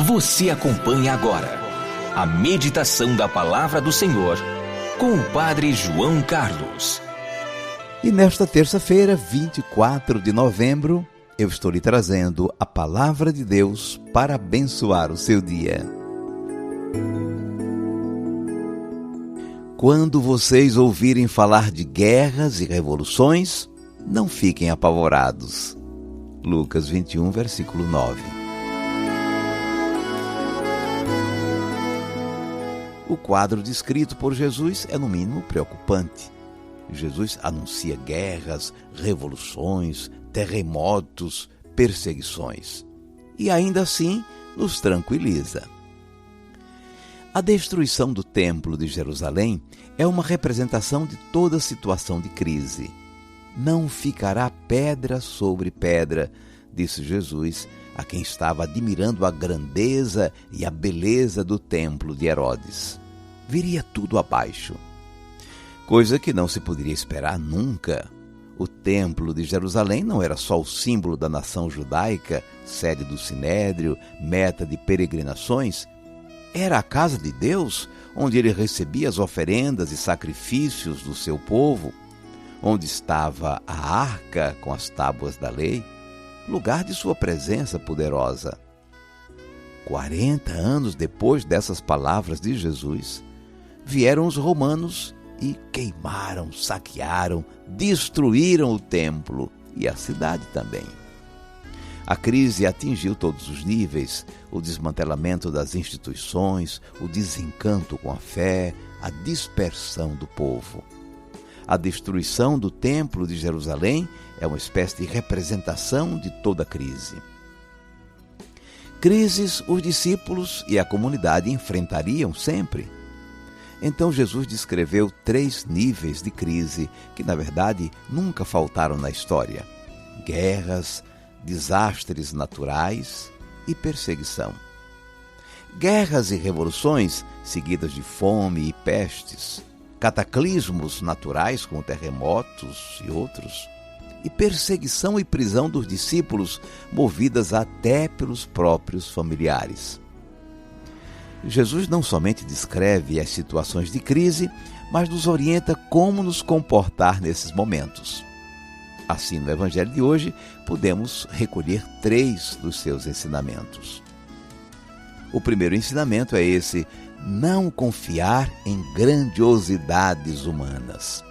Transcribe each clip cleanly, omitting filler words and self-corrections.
Você acompanha agora a meditação da Palavra do Senhor com o Padre João Carlos. E nesta terça-feira, 24 de novembro, eu estou lhe trazendo a Palavra de Deus para abençoar o seu dia. Quando vocês ouvirem falar de guerras e revoluções, não fiquem apavorados. Lucas 21, versículo 9. O quadro descrito por Jesus é, no mínimo, preocupante. Jesus anuncia guerras, revoluções, terremotos, perseguições. E ainda assim nos tranquiliza. A destruição do Templo de Jerusalém é uma representação de toda situação de crise. Não ficará pedra sobre pedra, disse Jesus, a quem estava admirando a grandeza e a beleza do templo de Herodes. Viria tudo abaixo. Coisa que não se poderia esperar nunca. O Templo de Jerusalém não era só o símbolo da nação judaica, sede do Sinédrio, meta de peregrinações. Era a casa de Deus, onde ele recebia as oferendas e sacrifícios do seu povo, onde estava a arca com as tábuas da lei, lugar de sua presença poderosa. 40 anos depois dessas palavras de Jesus, vieram os romanos e queimaram, saquearam, destruíram o templo e a cidade também. A crise atingiu todos os níveis: o desmantelamento das instituições, o desencanto com a fé, a dispersão do povo. A destruição do Templo de Jerusalém é uma espécie de representação de toda a crise. Crises os discípulos e a comunidade enfrentariam sempre. Então Jesus descreveu 3 níveis de crise que, na verdade, nunca faltaram na história: guerras, desastres naturais e perseguição. Guerras e revoluções seguidas de fome e pestes, cataclismos naturais como terremotos e outros, e perseguição e prisão dos discípulos movidas até pelos próprios familiares. Jesus não somente descreve as situações de crise, mas nos orienta como nos comportar nesses momentos. Assim, no Evangelho de hoje, podemos recolher 3 dos seus ensinamentos. O primeiro ensinamento é esse: não confiar em grandiosidades humanas.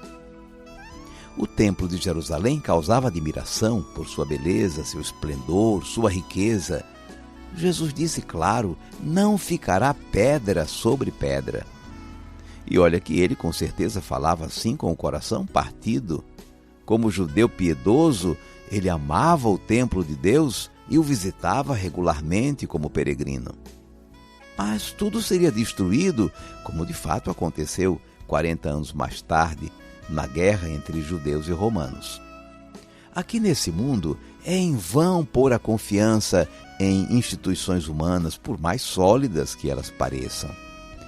O Templo de Jerusalém causava admiração por sua beleza, seu esplendor, sua riqueza. Jesus disse, claro, não ficará pedra sobre pedra. E olha que ele com certeza falava assim com o coração partido. Como judeu piedoso, ele amava o templo de Deus e o visitava regularmente como peregrino. Mas tudo seria destruído, como de fato aconteceu 40 anos mais tarde, na guerra entre judeus e romanos. Aqui nesse mundo, é em vão pôr a confiança em instituições humanas, por mais sólidas que elas pareçam.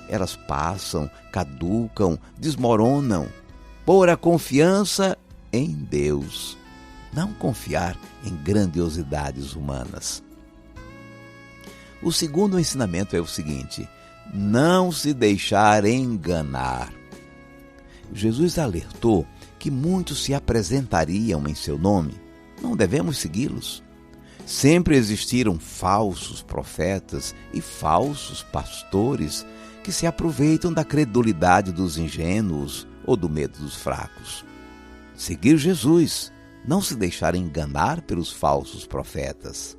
Elas passam, caducam, desmoronam. Pôr a confiança em Deus. Não confiar em grandiosidades humanas. O segundo ensinamento é o seguinte: não se deixar enganar. Jesus alertou que muitos se apresentariam em seu nome. Não devemos segui-los. Sempre existiram falsos profetas e falsos pastores que se aproveitam da credulidade dos ingênuos ou do medo dos fracos. Seguir Jesus, não se deixar enganar pelos falsos profetas.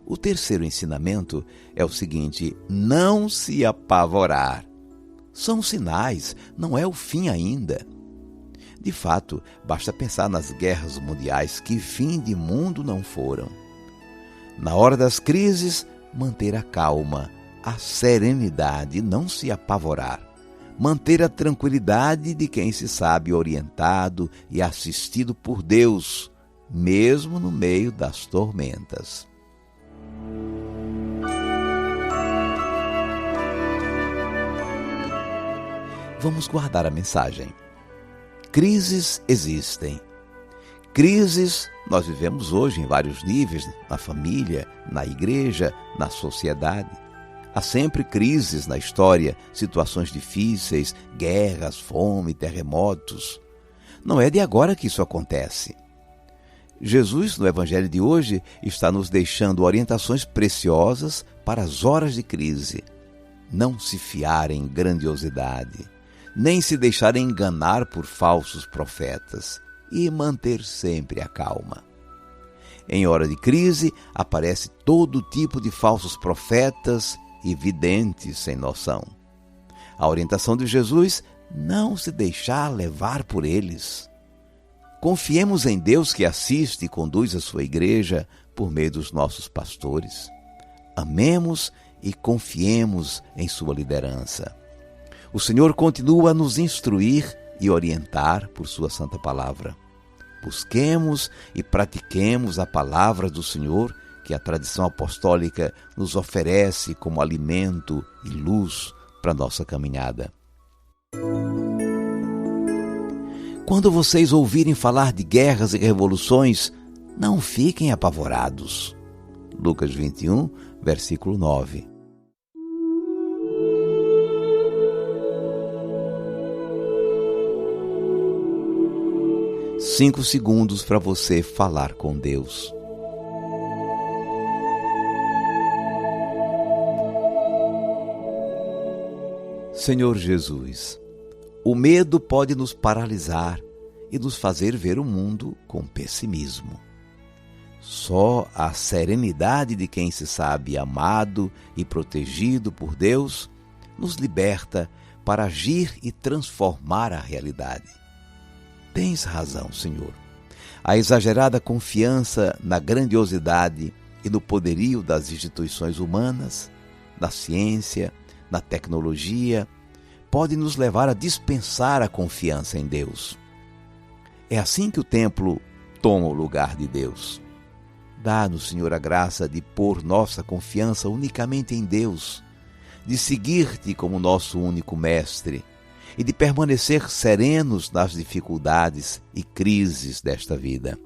O terceiro ensinamento é o seguinte: não se apavorar. São sinais, não é o fim ainda. De fato, basta pensar nas guerras mundiais, que fim de mundo não foram. Na hora das crises, manter a calma, a serenidade, não se apavorar. Manter a tranquilidade de quem se sabe orientado e assistido por Deus, mesmo no meio das tormentas. Vamos guardar a mensagem. Crises existem. Crises nós vivemos hoje em vários níveis, na família, na igreja, na sociedade. Há sempre crises na história, situações difíceis, guerras, fome, terremotos. Não é de agora que isso acontece. Jesus, no Evangelho de hoje, está nos deixando orientações preciosas para as horas de crise. Não se fiar em grandiosidade, nem se deixar enganar por falsos profetas e manter sempre a calma. Em hora de crise, aparece todo tipo de falsos profetas e videntes sem noção. A orientação de Jesus: não se deixar levar por eles. Confiemos em Deus que assiste e conduz a sua igreja por meio dos nossos pastores. Amemos e confiemos em sua liderança. O Senhor continua a nos instruir e orientar por sua santa palavra. Busquemos e pratiquemos a palavra do Senhor que a tradição apostólica nos oferece como alimento e luz para a nossa caminhada. Quando vocês ouvirem falar de guerras e revoluções, não fiquem apavorados. Lucas 21, versículo 9. Cinco segundos para você falar com Deus. Senhor Jesus, o medo pode nos paralisar e nos fazer ver o mundo com pessimismo. Só a serenidade de quem se sabe amado e protegido por Deus nos liberta para agir e transformar a realidade. Tens razão, Senhor. A exagerada confiança na grandiosidade e no poderio das instituições humanas, na ciência, na tecnologia, pode nos levar a dispensar a confiança em Deus. É assim que o templo toma o lugar de Deus. Dá-nos, Senhor, a graça de pôr nossa confiança unicamente em Deus, de seguir-te como nosso único mestre e de permanecer serenos nas dificuldades e crises desta vida.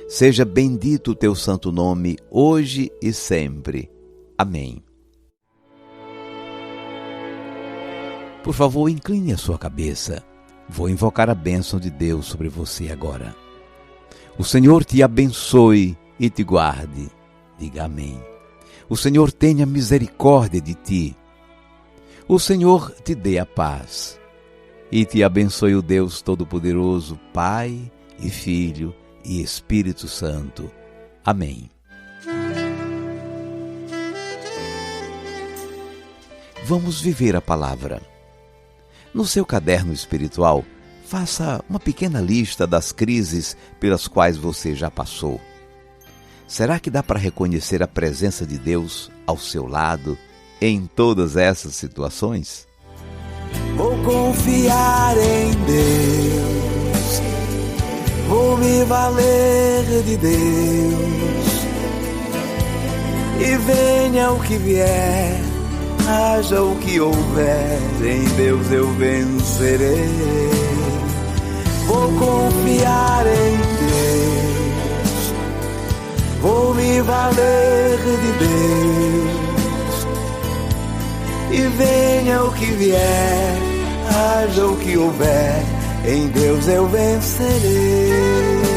Seja bendito o teu santo nome, hoje e sempre. Amém. Por favor, incline a sua cabeça. Vou invocar a bênção de Deus sobre você agora. O Senhor te abençoe e te guarde. Diga amém. O Senhor tenha misericórdia de ti. O Senhor te dê a paz. E te abençoe o Deus Todo-Poderoso, Pai e Filho e Espírito Santo. Amém. Vamos viver a palavra. No seu caderno espiritual, faça uma pequena lista das crises pelas quais você já passou. Será que dá para reconhecer a presença de Deus ao seu lado em todas essas situações? Vou confiar em Deus, vou me valer de Deus, e venha o que vier, haja o que houver, em Deus eu vencerei. Vou confiar em Deus, vou me valer de Deus, e venha o que vier, haja o que houver, em Deus eu vencerei.